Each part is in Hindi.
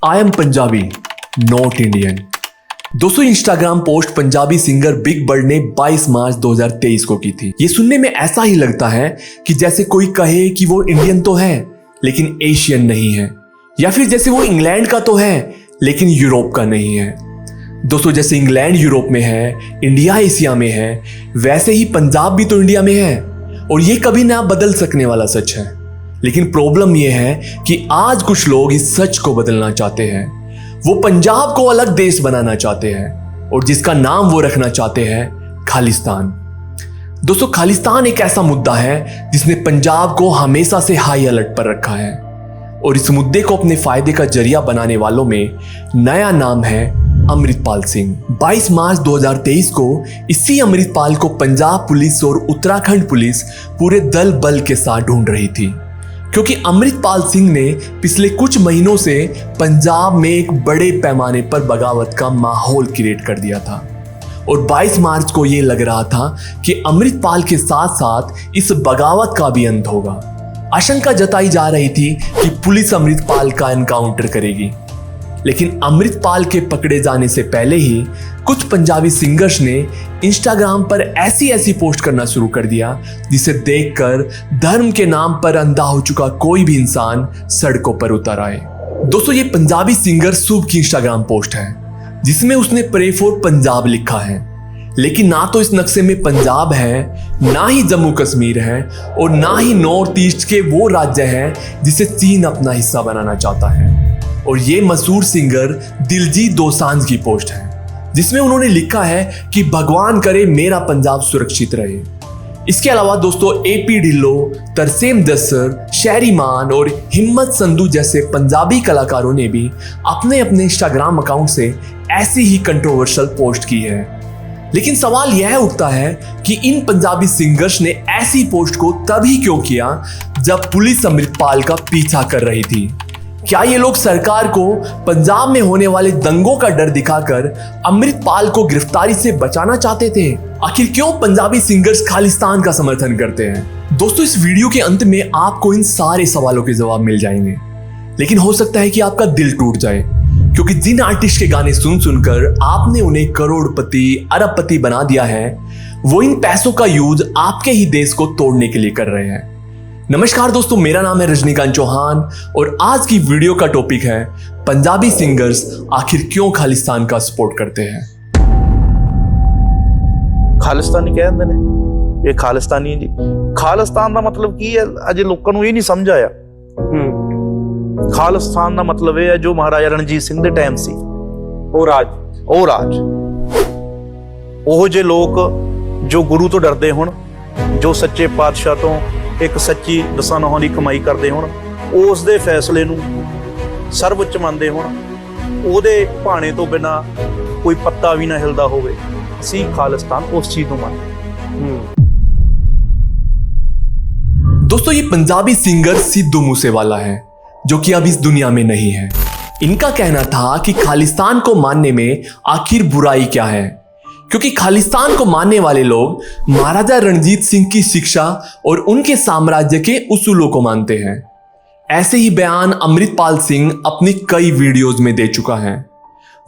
I am Punjabi not Indian. दोस्तों Instagram post Punjabi singer Big Bird ने 22 मार्च 2023 को की थी। ये सुनने में ऐसा ही लगता है कि जैसे कोई कहे कि वो इंडियन तो है लेकिन एशियन नहीं है, या फिर जैसे वो इंग्लैंड का तो है लेकिन यूरोप का नहीं है। दोस्तों जैसे इंग्लैंड यूरोप में है, इंडिया एशिया में है, वैसे ही पंजाब भी तो इंडिया में है और ये कभी ना बदल सकने वाला सच है। लेकिन प्रॉब्लम ये है कि आज कुछ लोग इस सच को बदलना चाहते हैं। वो पंजाब को अलग देश बनाना चाहते हैं और जिसका नाम वो रखना चाहते हैं खालिस्तान। दोस्तों खालिस्तान एक ऐसा मुद्दा है जिसने पंजाब को हमेशा से हाई अलर्ट पर रखा है और इस मुद्दे को अपने फायदे का जरिया बनाने वालों में नया नाम है अमृतपाल सिंह। 22 मार्च 2023 को इसी अमृतपाल को पंजाब पुलिस और उत्तराखंड पुलिस पूरे दल बल के साथ ढूंढ रही थी, क्योंकि अमृतपाल सिंह ने पिछले कुछ महीनों से पंजाब में एक बड़े पैमाने पर बगावत का माहौल क्रिएट कर दिया था और 22 मार्च को यह लग रहा था कि अमृतपाल के साथ साथ इस बगावत का भी अंत होगा। आशंका जताई जा रही थी कि पुलिस अमृतपाल का एनकाउंटर करेगी, लेकिन अमृतपाल के पकड़े जाने से पहले ही कुछ पंजाबी सिंगर्स ने इंस्टाग्राम पर ऐसी पोस्ट करना शुरू कर दिया जिसे देखकर धर्म के नाम पर अंधा हो चुका कोई भी इंसान सड़कों पर उतर आए। दोस्तों ये पंजाबी सिंगर शुभ की इंस्टाग्राम पोस्ट है जिसमें उसने प्रे फॉर पंजाब लिखा है, लेकिन ना तो इस नक्शे में पंजाब है, ना ही जम्मू कश्मीर है और ना ही नॉर्थ ईस्ट के वो राज्य हैं जिसे चीन अपना हिस्सा बनाना चाहता है। और ये मशहूर सिंगर दिलजीत दोसांझ की पोस्ट है जिसमें उन्होंने लिखा है कि भगवान करे मेरा पंजाब सुरक्षित रहे। इसके अलावा दोस्तों एपी ढिल्लो, तरसेम जस्सर, शहरी मान और हिम्मत संधू जैसे पंजाबी कलाकारों ने भी अपने अपने इंस्टाग्राम अकाउंट से ऐसी ही कंट्रोवर्शियल पोस्ट की है। लेकिन सवाल यह उठता है कि इन पंजाबी सिंगर्स ने ऐसी पोस्ट को तभी क्यों किया जब पुलिस अमृतपाल का पीछा कर रही थी। क्या ये लोग सरकार को पंजाब में होने वाले दंगों का डर दिखाकर अमृतपाल को गिरफ्तारी से बचाना चाहते थे? आखिर क्यों पंजाबी सिंगर्स खालिस्तान का समर्थन करते हैं? दोस्तों इस वीडियो के अंत में आपको इन सारे सवालों के जवाब मिल जाएंगे, लेकिन हो सकता है कि आपका दिल टूट जाए, क्योंकि जिन आर्टिस्ट के गाने सुनकर आपने उन्हें करोड़पति अरबपति बना दिया है, वो इन पैसों का यूज आपके ही देश को तोड़ने के लिए कर रहे हैं। नमस्कार दोस्तों, मेरा नाम है रजनीकांत चौहान और आज की वीडियो का टॉपिक है पंजाबी सिंगर्स आखिर क्यों खालिस्तान का सपोर्ट करते हैं। खालिस्तानी कहते हैं ये खालिस्तानी जी। खालिस्तान का मतलब की है अजे लोगों को ये नहीं समझ आया। खालिस्तान का मतलब है जो महाराजा रणजीत सिंह के टाइम सी ओ राज ਉਹ जे लोग जो गुरु तो डरते होण, जो सच्चे पातशाह तो एक सच्ची दसां नौहां दी कमाई करते होण, उस दे फैसले नूं सर्वोच्च मंनदे होण, ਉਹਦੇ ਭਾਣੇ ਤੋਂ बिना कोई पत्ता भी ना हिलदा होवे, ਅਸੀਂ खालिस्तान उस चीज नूं ਮੰਨਦੇ। दोस्तों ये पंजाबी सिंगर सिद्धू मूसेवाला है जो कि अब इस दुनिया में नहीं है। इनका कहना था कि खालिस्तान को मानने में आखिर बुराई क्या है, क्योंकि खालिस्तान को मानने वाले लोग महाराजा रणजीत सिंह की शिक्षा और उनके साम्राज्य के उसूलों को मानते हैं। ऐसे ही बयान अमृतपाल सिंह अपनी कई वीडियोज में दे चुका है,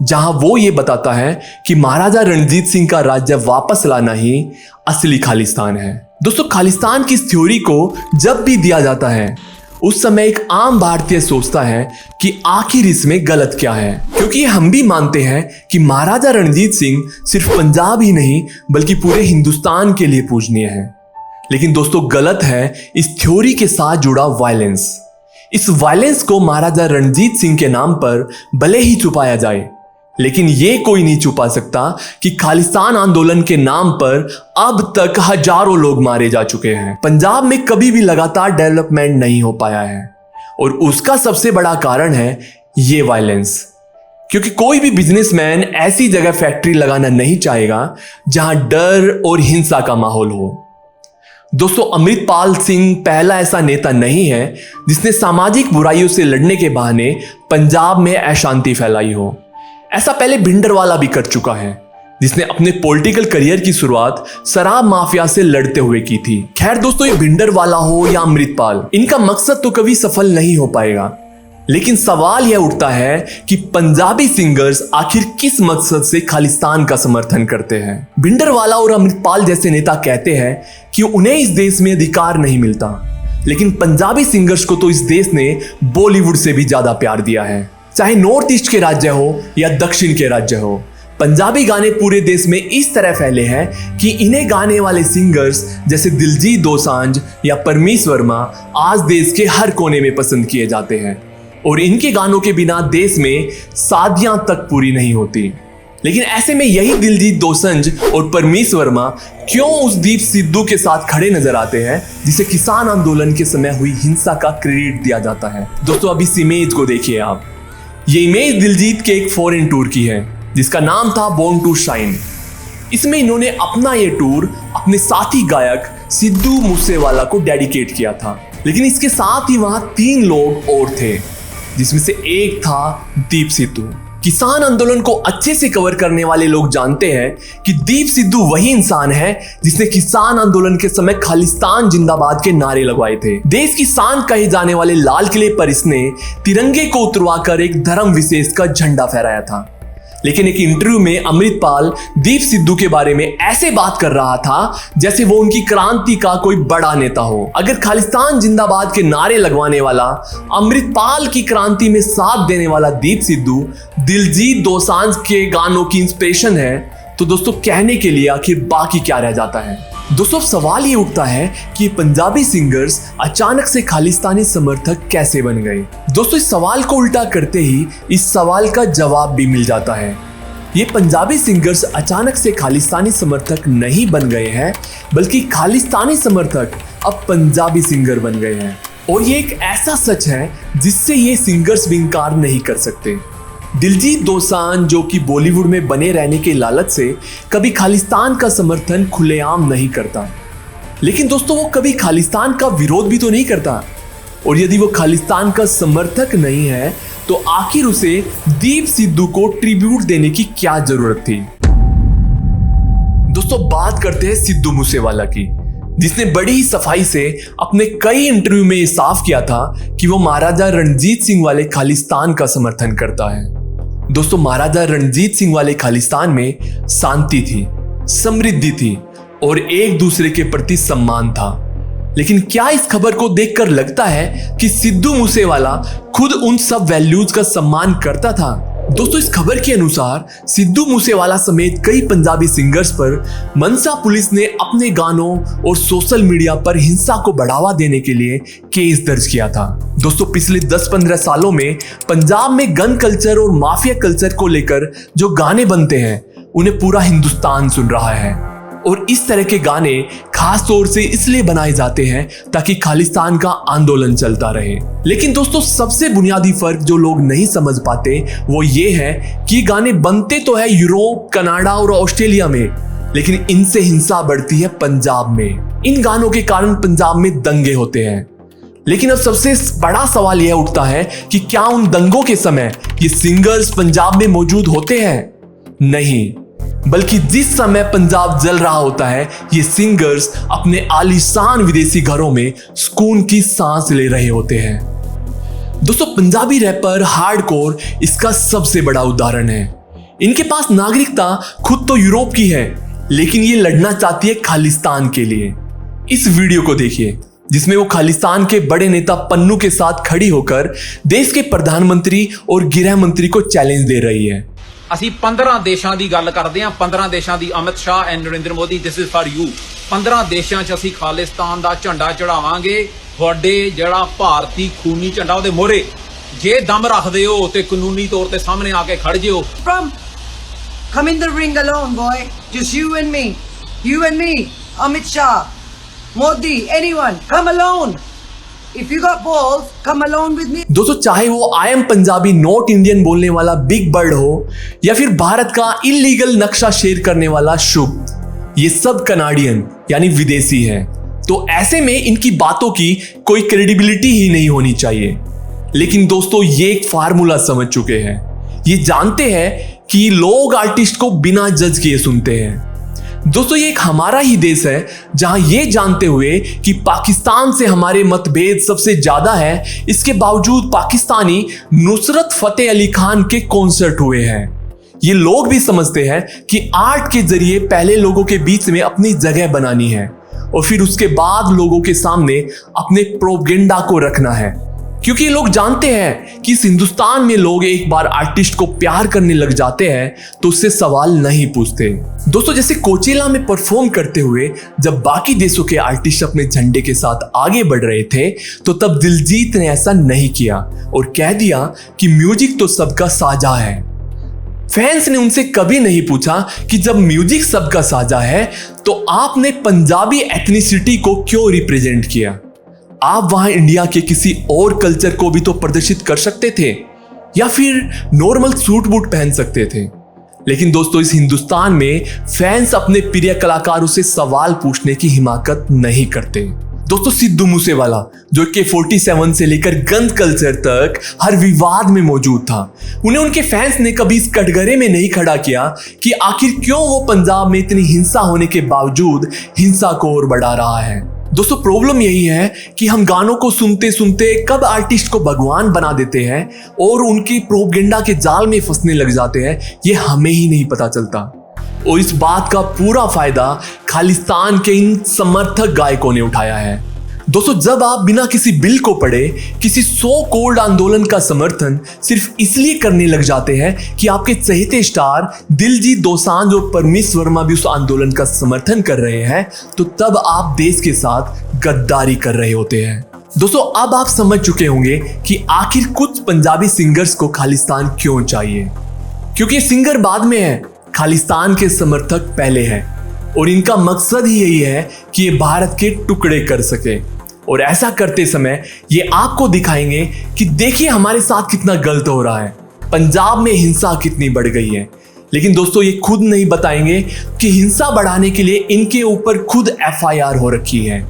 जहां वो ये बताता है कि महाराजा रणजीत सिंह का राज्य वापस लाना ही असली खालिस्तान है। दोस्तों खालिस्तान की इस थ्योरी को जब भी दिया जाता है उस समय एक आम भारतीय सोचता है कि आखिर इसमें गलत क्या है, क्योंकि हम भी मानते हैं कि महाराजा रणजीत सिंह सिर्फ पंजाब ही नहीं बल्कि पूरे हिंदुस्तान के लिए पूजनीय है। लेकिन दोस्तों गलत है इस थ्योरी के साथ जुड़ा वायलेंस। इस वायलेंस को महाराजा रणजीत सिंह के नाम पर भले ही छुपाया जाए, लेकिन ये कोई नहीं छुपा सकता कि खालिस्तान आंदोलन के नाम पर अब तक हजारों लोग मारे जा चुके हैं। पंजाब में कभी भी लगातार डेवलपमेंट नहीं हो पाया है और उसका सबसे बड़ा कारण है ये वायलेंस, क्योंकि कोई भी बिजनेसमैन ऐसी जगह फैक्ट्री लगाना नहीं चाहेगा जहां डर और हिंसा का माहौल हो। दोस्तों अमृतपाल सिंह पहला ऐसा नेता नहीं है जिसने सामाजिक बुराइयों से लड़ने के बहाने पंजाब में अशांति फैलाई हो। ऐसा पहले भिंडरवाला भी कर चुका है, जिसने अपने पॉलिटिकल करियर की शुरुआत शराब माफिया से लड़ते हुए की थी। खैर दोस्तों ये भिंडरवाला हो या अमृतपाल, इनका मकसद तो कभी सफल नहीं हो पाएगा, लेकिन सवाल यह उठता है कि पंजाबी सिंगर्स आखिर किस मकसद से खालिस्तान का समर्थन करते हैं। भिंडरवाला और अमृतपाल जैसे नेता कहते हैं कि उन्हें इस देश में अधिकार नहीं मिलता, लेकिन पंजाबी सिंगर्स को तो इस देश ने बॉलीवुड से भी ज्यादा प्यार दिया है। चाहे नॉर्थ ईस्ट के राज्य हो या दक्षिण के राज्य हो, पंजाबी गाने पूरे देश में इस तरह फैले हैं कि इन्हें गाने वाले सिंगर्स जैसे दिलजीत दोसांझ या परमीश वर्मा आज देश के हर कोने में पसंद किए जाते हैं और इनके गानों के बिना देश में शादियां तक पूरी नहीं होती। लेकिन ऐसे में यही दिलजीत दोसांझ और परमीश वर्मा क्यों उस दीप सिद्धू के साथ खड़े नजर आते हैं जिसे किसान आंदोलन के समय हुई हिंसा का क्रेडिट दिया जाता है। दोस्तों अब इस इमेज को देखिए आप। ये इमेज दिलजीत के एक फॉरेन टूर की है जिसका नाम था बोर्न टू शाइन। इसमें इन्होंने अपना ये टूर अपने साथी गायक सिद्धू मूसेवाला को डेडिकेट किया था। लेकिन इसके साथ ही वहां 3 लोग और थे, जिसमें से एक था दीप सिद्धू। किसान आंदोलन को अच्छे से कवर करने वाले लोग जानते हैं कि दीप सिद्धू वही इंसान है जिसने किसान आंदोलन के समय खालिस्तान जिंदाबाद के नारे लगवाए थे। देश की शान कहे जाने वाले लाल किले पर इसने तिरंगे को उतरवाकर एक धर्म विशेष का झंडा फहराया था। लेकिन एक इंटरव्यू में अमृतपाल दीप सिद्धू के बारे में ऐसे बात कर रहा था जैसे वो उनकी क्रांति का कोई बड़ा नेता हो। अगर खालिस्तान जिंदाबाद के नारे लगवाने वाला अमृतपाल की क्रांति में साथ देने वाला दीप सिद्धू दिलजीत दोसांझ के गानों की इंस्पिरेशन है, तो दोस्तों कहने के लिए आखिर बाकी क्या रह जाता है। दोस्तों सवाल ये उठता है कि पंजाबी सिंगर्स अचानक से खालिस्तानी समर्थक कैसे बन गए। दोस्तों इस सवाल को उल्टा करते ही इस सवाल का जवाब भी मिल जाता है। ये पंजाबी सिंगर्स अचानक से खालिस्तानी समर्थक नहीं बन गए हैं, बल्कि खालिस्तानी समर्थक अब पंजाबी सिंगर बन गए हैं। और ये एक ऐसा सच है जिससे ये सिंगर्स भी इनकार नहीं कर सकते। दिलजीत दोसांझ जो कि बॉलीवुड में बने रहने के लालच से कभी खालिस्तान का समर्थन खुलेआम नहीं करता, लेकिन दोस्तों वो कभी खालिस्तान का विरोध भी तो नहीं करता। और यदि वो खालिस्तान का समर्थक नहीं है तो आखिर उसे दीप सिद्धू को ट्रिब्यूट देने की क्या जरूरत थी। दोस्तों बात करते हैं सिद्धू मूसेवाला की, जिसने बड़ी ही सफाई से अपने कई इंटरव्यू में ये साफ किया था कि वो महाराजा रणजीत सिंह वाले खालिस्तान का समर्थन करता है। दोस्तों महाराजा रणजीत सिंह वाले खालिस्तान में शांति थी, समृद्धि थी और एक दूसरे के प्रति सम्मान था। लेकिन क्या इस खबर को देखकर लगता है कि सिद्धू मूसेवाला खुद उन सब वैल्यूज का सम्मान करता था? दोस्तों इस खबर के अनुसार सिद्धू मूसेवाला समेत कई पंजाबी सिंगर्स पर मनसा पुलिस ने अपने गानों और सोशल मीडिया पर हिंसा को बढ़ावा देने के लिए केस दर्ज किया था। दोस्तों पिछले 10-15 सालों में पंजाब में गन कल्चर और माफिया कल्चर को लेकर जो गाने बनते हैं उन्हें पूरा हिंदुस्तान सुन रहा है। और इस तरह के गाने खास तौर से इसलिए बनाए जाते हैं ताकि खालिस्तान का आंदोलन चलता रहे। लेकिन दोस्तों सबसे बुनियादी फर्क जो लोग नहीं समझ पाते वो ये है कि गाने बनते तो है यूरोप, कनाडा और ऑस्ट्रेलिया में, लेकिन इनसे हिंसा बढ़ती है पंजाब में। इन गानों के कारण पंजाब में दंगे होते हैं। लेकिन अब सबसे बड़ा सवाल यह उठता है कि क्या उन दंगों के समय ये सिंगर्स पंजाब में मौजूद होते हैं? नहीं, बल्कि जिस समय पंजाब जल रहा होता है ये सिंगर्स अपने आलीशान विदेशी घरों में सुकून की सांस ले रहे होते हैं। दोस्तों पंजाबी रैपर हार्डकोर इसका सबसे बड़ा उदाहरण है। इनके पास नागरिकता खुद तो यूरोप की है, लेकिन ये लड़ना चाहती है खालिस्तान के लिए। इस वीडियो को देखिए जिसमें वो खालिस्तान के बड़े नेता पन्नू के साथ खड़ी होकर देश के प्रधानमंत्री और गृह मंत्री को चैलेंज दे रही है। ਅਸੀਂ 15 ਦੇਸ਼ਾਂ ਦੀ ਗੱਲ ਕਰਦੇ ਹਾਂ। 15 ਦੇਸ਼ਾਂ ਦੀ Amit Shah and Narinder Modi this is for you. 15 ਦੇਸ਼ਾਂ 'ਚ ਅਸੀਂ ਖਾਲਿਸਤਾਨ ਦਾ ਝੰਡਾ ਚੜਾਵਾਂਗੇ। ਤੁਹਾਡੇ ਜਿਹੜਾ ਭਾਰਤੀ ਖੂਨੀ ਝੰਡਾ ਉਹਦੇ ਮੋਹਰੇ ਜੇ ਦਮ ਰੱਖਦੇ ਹੋ ਤੇ ਕਾਨੂੰਨੀ ਤੌਰ ਤੇ ਸਾਹਮਣੇ ਆ ਕੇ ਖੜ ਜਿਓ। Come in the ring alone, boy. Just you and me, Amit Shah, Modi, anyone, come alone. If you got balls, come alone with me. दोस्तों चाहे वो आई एम पंजाबी नॉट इंडियन बोलने वाला बिग बर्ड हो या फिर भारत का इलीगल नक्शा शेयर करने वाला शुभ, ये सब कनाडियन यानी विदेशी हैं। तो ऐसे में इनकी बातों की कोई क्रेडिबिलिटी ही नहीं होनी चाहिए। लेकिन दोस्तों ये एक फार्मूला समझ चुके हैं। ये जानते हैं कि लोग आर्टिस्ट को बिना जज किए सुनते हैं। दोस्तों ये एक हमारा ही देश है जहां ये जानते हुए कि पाकिस्तान से हमारे मतभेद सबसे ज्यादा है, इसके बावजूद पाकिस्तानी नुसरत फतेह अली खान के कॉन्सर्ट हुए हैं। ये लोग भी समझते हैं कि आर्ट के जरिए पहले लोगों के बीच में अपनी जगह बनानी है और फिर उसके बाद लोगों के सामने अपने प्रोपेगेंडा को रखना है, क्योंकि लोग जानते हैं कि इस हिंदुस्तान में लोग एक बार आर्टिस्ट को प्यार करने लग जाते हैं तो उससे सवाल नहीं पूछते। दोस्तों जैसे कोचेला में परफॉर्म करते हुए जब बाकी देशों के आर्टिस्ट अपने झंडे के साथ आगे बढ़ रहे थे तो तब दिलजीत ने ऐसा नहीं किया और कह दिया कि म्यूजिक तो सबका साझा है। फैंस ने उनसे कभी नहीं पूछा कि जब म्यूजिक सबका साझा है तो आपने पंजाबी एथनिसिटी को क्यों रिप्रेजेंट किया? आप वहां इंडिया के किसी और कल्चर को भी तो प्रदर्शित कर सकते थे या फिर नॉर्मल सूट बूट पहन सकते थे। लेकिन दोस्तों इस हिंदुस्तान में फैंस अपने प्रिय कलाकारों से सवाल पूछने की हिमाकत नहीं करते। दोस्तों सिद्धू मूसेवाला जो AK-47 से लेकर गंद कल्चर तक हर विवाद में मौजूद था, उन्हें उनके फैंस ने कभी इस कटघरे में नहीं खड़ा किया कि आखिर क्यों वो पंजाब में इतनी हिंसा होने के बावजूद हिंसा को और बढ़ा रहा है। दोस्तों प्रॉब्लम यही है कि हम गानों को सुनते सुनते कब आर्टिस्ट को भगवान बना देते हैं और उनकी प्रोपेगेंडा के जाल में फंसने लग जाते हैं, ये हमें ही नहीं पता चलता। और इस बात का पूरा फायदा खालिस्तान के इन समर्थक गायकों ने उठाया है। दोस्तों जब आप बिना किसी बिल को पढ़े किसी सो कोल्ड आंदोलन का समर्थन सिर्फ इसलिए करने लग जाते हैं कि आपके चहेते स्टार दिलजीत दोसांझ और परमीश वर्मा भी उस आंदोलन का समर्थन कर रहे हैं, तो तब आप देश के साथ गद्दारी कर रहे होते हैं। दोस्तों अब आप समझ चुके होंगे कि आखिर कुछ पंजाबी सिंगर्स को खालिस्तान क्यों चाहिए, क्योंकि सिंगर बाद में है, खालिस्तान के समर्थक पहले हैं और इनका मकसद ही यही है कि ये भारत के टुकड़े कर सके। और ऐसा करते समय ये आपको दिखाएंगे कि देखिए हमारे साथ कितना गलत हो रहा है, पंजाब में हिंसा कितनी बढ़ गई है। लेकिन दोस्तों ये खुद नहीं बताएंगे कि हिंसा बढ़ाने के लिए इनके ऊपर खुद FIR हो रखी है।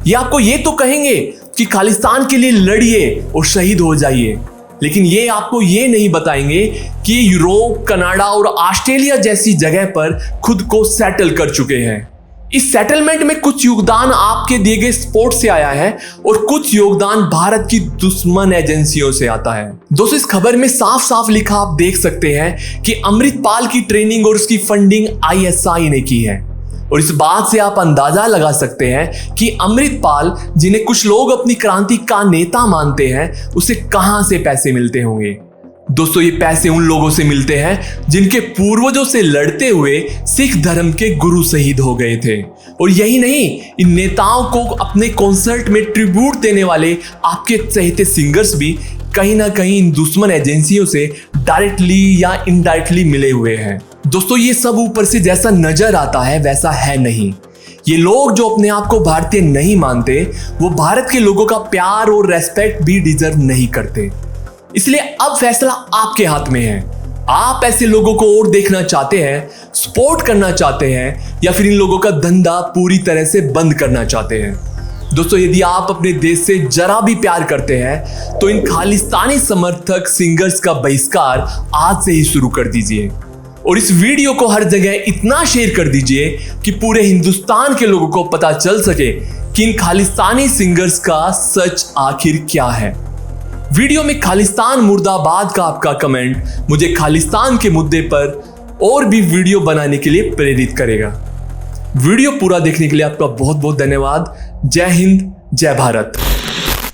ये आपको ये तो कहेंगे कि खालिस्तान के लिए लड़िए और शहीद हो जाइए, लेकिन ये आपको ये नहीं बताएंगे कि यूरोप, कनाडा और ऑस्ट्रेलिया जैसी जगह पर खुद को सेटल कर चुके हैं। इस सेटलमेंट में कुछ योगदान आपके दिए गए सपोर्ट से आया है और कुछ योगदान भारत की दुश्मन एजेंसियों से आता है। दोस्तों इस खबर में साफ साफ लिखा आप देख सकते हैं कि अमृतपाल की ट्रेनिंग और उसकी फंडिंग ISI ने की है। और इस बात से आप अंदाजा लगा सकते हैं कि अमृतपाल, जिन्हें कुछ लोग अपनी क्रांति का नेता मानते हैं, उसे कहां से पैसे मिलते होंगे। दोस्तों ये पैसे उन लोगों से मिलते हैं जिनके पूर्वजों से लड़ते हुए सिख धर्म के गुरु शहीद हो गए थे। और यही नहीं, इन नेताओं को अपने कॉन्सर्ट में ट्रिब्यूट देने वाले आपके चहेते सिंगर्स भी कहीं ना कहीं इन दुश्मन एजेंसियों से डायरेक्टली या इनडायरेक्टली मिले हुए हैं। दोस्तों ये सब ऊपर से जैसा नजर आता है वैसा है नहीं। ये लोग जो अपने आप को भारतीय नहीं मानते, वो भारत के लोगों का प्यार और रेस्पेक्ट भी डिजर्व नहीं करते। इसलिए अब फैसला आपके हाथ में है। आप ऐसे लोगों को और देखना चाहते हैं, सपोर्ट करना चाहते हैं, या फिर इन लोगों का धंधा पूरी तरह से बंद करना चाहते हैं। दोस्तों यदि आप अपने देश से जरा भी प्यार करते हैं तो इन खालिस्तानी समर्थक सिंगर्स का बहिष्कार आज से ही शुरू कर दीजिए और इस वीडियो को हर जगह इतना शेयर कर दीजिए कि पूरे हिंदुस्तान के लोगों को पता चल सके कि इन खालिस्तानी सिंगर्स का सच आखिर क्या है। वीडियो में खालिस्तान मुर्दाबाद का आपका कमेंट मुझे खालिस्तान के मुद्दे पर और भी वीडियो बनाने के लिए प्रेरित करेगा। वीडियो पूरा देखने के लिए आपका बहुत बहुत धन्यवाद। जय हिंद, जय भारत।